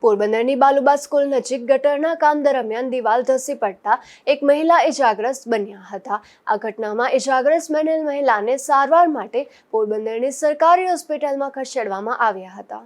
પોરબંદરની બાલુબા સ્કૂલ નજીક ગટરના કામ દરમિયાન દિવાલ ધસી પડતા એક મહિલા ઇજાગ્રસ્ત બન્યા હતા। આ ઘટનામાં ઇજાગ્રસ્ત બનેલ મહિલાને સારવાર માટે પોરબંદરની સરકારી હોસ્પિટલમાં ખસેડવામાં આવ્યા હતા।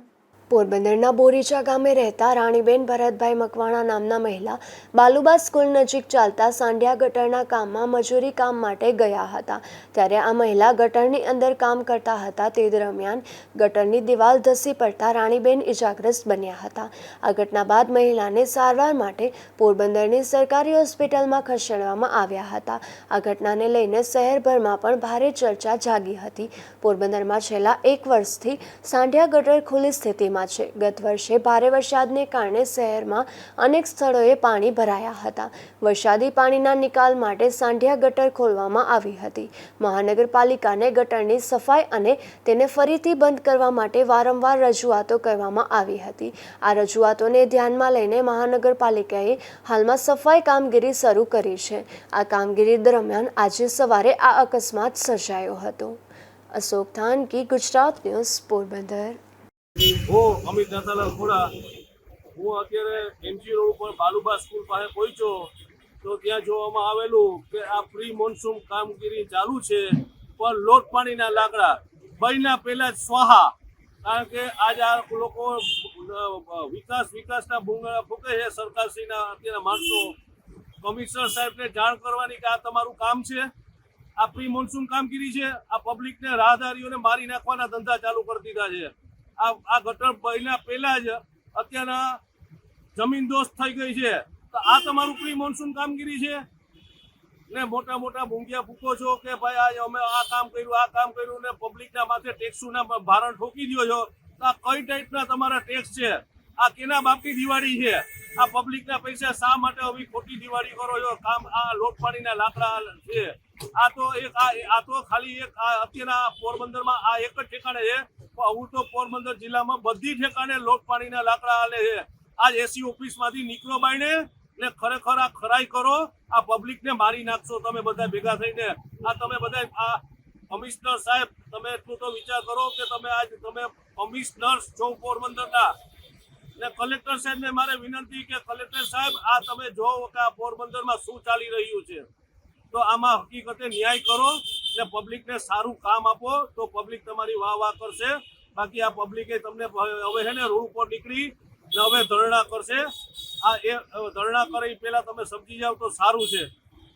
પોરબંદરના બોરીચા ગામે રહેતા રાણીબેન ભરતભાઈ મકવાણા નામના મહિલા બાલુબા સ્કૂલ નજીક ચાલતા સાંઢિયા ગટરના કામમાં મજૂરી કામ માટે ગયા હતા। ત્યારે આ મહિલા ગટરની અંદર કામ કરતા હતા। તે દરમિયાન ગટરની દિવાલ ધસી પડતા રાણીબેન ઇજાગ્રસ્ત બન્યા હતા। આ ઘટના બાદ મહિલાને સારવાર માટે પોરબંદરની સરકારી હોસ્પિટલમાં ખસેડવામાં આવ્યા હતા। આ ઘટનાને લઈને શહેરભરમાં પણ ભારે ચર્ચા જાગી હતી। પોરબંદરમાં છેલ્લા 1 વર્ષથી સાંઢિયા ગટર ખુલ્લી સ્થિતિમાં છે। ગત વર્ષે ભારે વરસાદને કારણે શહેરમાં અનેક સ્થળોએ પાણી ભરાયા હતા। વરસાદી પાણીના નિકાલ માટે સાંઢિયા ગટર ખોલવામાં આવી હતી। મહાનગરપાલિકાને ગટરની સફાઈ અને તેને ફરીથી બંધ કરવા માટે વારંવાર રજૂઆતો કરવામાં આવી હતી। આ રજૂઆતોને ધ્યાનમાં લઈને મહાનગરપાલિકાએ હાલમાં સફાઈ કામગીરી શરૂ કરી છે। આ કામગીરી દરમિયાન આજે સવારે આ અકસ્માત સર્જાયો હતો। અશોક થાનકી, ગુજરાત ન્યૂઝ, પોરબંદર। હું અમિત નાથાલાલ ખોડા। હું અત્યારે એમજી રોડ ઉપર બાલુબા સ્કૂલ પાસે પહોંચ્યો તો ત્યાં જોવામાં આવેલું કે આ પ્રી મોન્સૂન કામગીરી ચાલુ છે, પણ લોટ પાણીના લાકડા બળના પહેલા જ સ્વાહા। કારણ કે આજ આ લોકો વિકાસના ભૂંગળા ફૂંકે છે સરકારશ્રીના અત્યારના માણસો। કમિશનર સાહેબને જાણ કરવાની કે આ તમારું કામ છે, આ પ્રી મોન્સૂન કામગીરી છે, આ પબ્લિકને રાહદારીઓને મારી નાખવાના ધંધા ચાલુ કરી દીધા છે। આ ગટર બન્યા પહેલા જ અત્યારના જમીન દોસ્ત થઈ ગઈ છે, તો આ તમારું પ્રી મોન્સૂન કામગીરી છે ને મોટા મોટા ભૂંગિયા ફૂકો છો કે ભાઈ આ અમે આ કામ કર્યું ને પબ્લિકના માથે ટેક્સના ભારણ ઠોકી દો છો। તો આ કઈ ટાઈપના તમારા ટેક્સ છે? આ કેના બાપની દિવાળી છે? આ પબ્લિકના પૈસા શા માટે આવી ખોટી દિવાળી કરો છો? કામ આ લોટ પાણીના લાકડા છે। આ તો ખાલી એક અત્યારના પોરબંદરમાં આ એક જ ઠેકાણે છે। હું તો પોરબંદર જિલ્લામાં બધી ઠેકાણે લોટ પાણીના લાકડા હાલે છે। આજ એસી ઓફિસમાંથી નીકળો બાઈને ને ખરેખર આ ખરાઈ કરો, આ પબ્લિકને મારી નાખશો તમે બધા ભેગા થઈને। આ તમે બધા આ કમિશનર સાહેબ, તમે એટલું તો વિચાર કરો કે તમે કમિશનર છો પોરબંદરના ને કલેક્ટર સાહેબને મારે વિનંતી કે કલેક્ટર સાહેબ આ તમે જોવો કે આ પોરબંદરમાં શું ચાલી રહ્યું છે, તો આમાં હકીકતે ન્યાય કરો ને પબ્લિકને સારું કામ આપો તો પબ્લિક તમારી વાહ કરશે। બાકી આ પબ્લિકે તમને હવે છે ને રોડ ઉપર નીકળી ને હવે ધરણા કરશે। આ એ ધરણા કરે પહેલા તમે સમજી જાવ તો સારું છે।